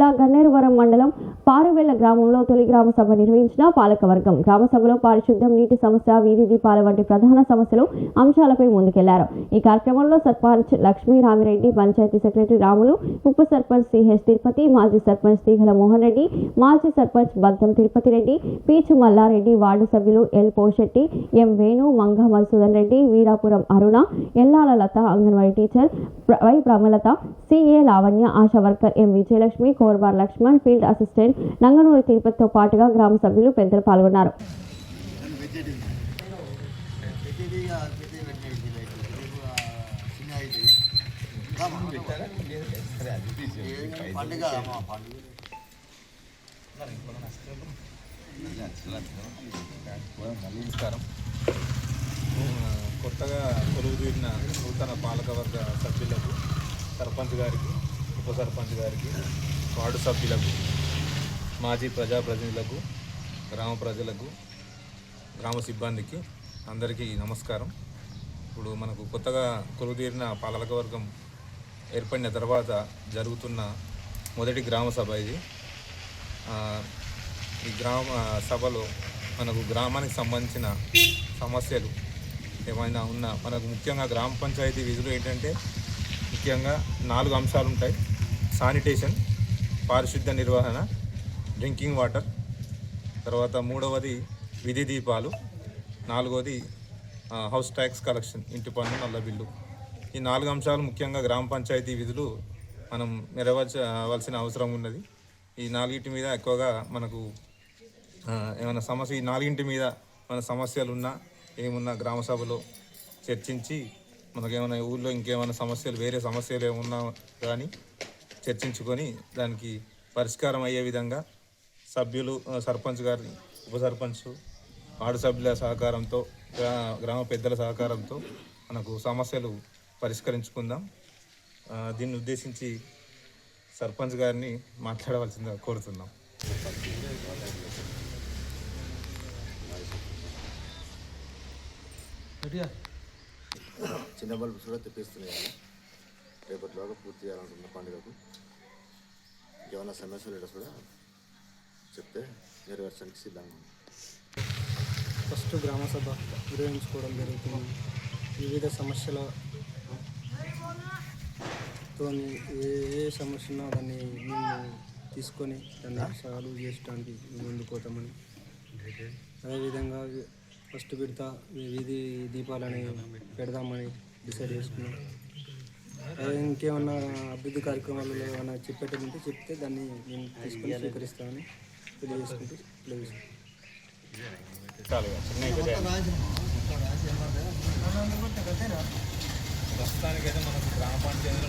జిల్లా గన్నేరువరం మండలం పారువెల్ల గ్రామంలో తొలి గ్రామ సభ నిర్వహించిన పాలకవర్గం. గ్రామ సభలో పారిశుద్ధ్యం, నీటి సమస్య, వీధి దీపాల వంటి ప్రధాన సమస్యలు అంశాలపై ముందుకెళ్లారు. ఈ కార్యక్రమంలో సర్పంచ్ లక్ష్మీ రామిరెడ్డి, పంచాయతీ సెక్రటరీ రాములు, ఉప సర్పంచ్ సిహెచ్ తిరుపతి, మాజీ సర్పంచ్ తీగల మోహన్ రెడ్డి, మాజీ సర్పంచ్ బద్దం తిరుపతి రెడ్డి, పీచు మల్లారెడ్డి, వార్డు సభ్యులు L Poshetti, M Venu, Manga Madhusudan Reddy, Veerapuram Aruna, Ellala Latha, anganwadi teacher Y Pramalatha, CA Lavanya, ASHA worker M Vijayalakshmi, Korbar Lakshman, field assistant Nanganur తిరుపతితో పాటుగా గ్రామ సభ్యులు పెద్దలు పాల్గొన్నారు. నమస్కారం. కొత్తగా కొలువుదీరిన నూతన పాలకవర్గ సభ్యులకు, సర్పంచ్ గారికి, ఉప సర్పంచ్ గారికి, వార్డు సభ్యులకు, మాజీ ప్రజాప్రతినిధులకు, గ్రామ ప్రజలకు, గ్రామ సిబ్బందికి అందరికీ నమస్కారం. ఇప్పుడు మనకు కొత్తగా కొలువుదీరిన పాలకవర్గం ఏర్పడిన తర్వాత జరుగుతున్న మొదటి గ్రామ సభ ఇది. ఈ గ్రామ సభలో మనకు గ్రామానికి సంబంధించిన సమస్యలు ఏమైనా ఉన్నా, మనకు ముఖ్యంగా గ్రామ పంచాయతీ విధులు ఏంటంటే ముఖ్యంగా 4 అంశాలు ఉంటాయి. శానిటేషన్, పారిశుద్ధ్య నిర్వహణ, డ్రింకింగ్ వాటర్, తర్వాత 3వది విధి దీపాలు, 4వది హౌస్ ట్యాక్స్ కలెక్షన్, ఇంటి పన్ను, నల్ల బిల్లు. ఈ 4 అంశాలు ముఖ్యంగా గ్రామ పంచాయతీ విధులు మనం నెరవేర్చవలసిన అవసరం ఉన్నది. ఈ 4టి మీద ఎక్కువగా మనకు ఏమైనా సమస్య, ఈ 4టి మీద మన సమస్యలు ఉన్నా ఏమున్నా గ్రామ సభలో చర్చించి, మనకేమైనా ఊళ్ళో ఇంకేమైనా సమస్యలు, వేరే సమస్యలు ఏమున్నా కానీ చర్చించుకొని దానికి పరిష్కారం అయ్యే విధంగా సభ్యులు, సర్పంచ్ గారి, ఉప సర్పంచ్, వార్డు సభ్యుల సహకారంతో, గ్రామ పెద్దల సహకారంతో మనకు సమస్యలు పరిష్కరించుకుందాం. దీన్ని ఉద్దేశించి సర్పంచ్ గారిని మాట్లాడవలసిందిగా కోరుతున్నాం. చిన్న బల్బు కూడా తెప్పిస్తున్నాయి. రేపటిలోగా పూర్తి చేయాలనుకున్న పండుగకు ఏమైనా సమస్యలు కూడా చెప్తే నెరవేర్చడానికి సిద్ధంగా ఉంది. ఫస్ట్ గ్రామ సభ నిర్వహించుకోవడం జరుగుతుంది. వివిధ సమస్యలతో ఏ సమస్య ఉన్నా దాన్ని మేము తీసుకొని దాన్ని సాల్వ్ చేయడానికి ముందుకు పోతామని, అదేవిధంగా ఫస్ట్ విడత వీధి దీపాలని పెడదామని డిసైడ్ చేసుకున్నాం. అదే ఇంకేమన్నా అభివృద్ధి కార్యక్రమాలు ఏమైనా చెప్పేటంటే చెప్తే దాన్ని నేను తీసుకొని స్వీకరిస్తామని తెలియజేసుకుంటూ ప్రస్తుతానికైతే మనకు గ్రామ పంచాయతీలో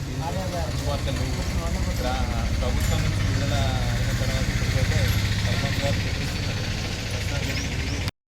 ప్రభుత్వం నుంచి విడుదల అయిన తర్వాత సర్పంచ్ గారు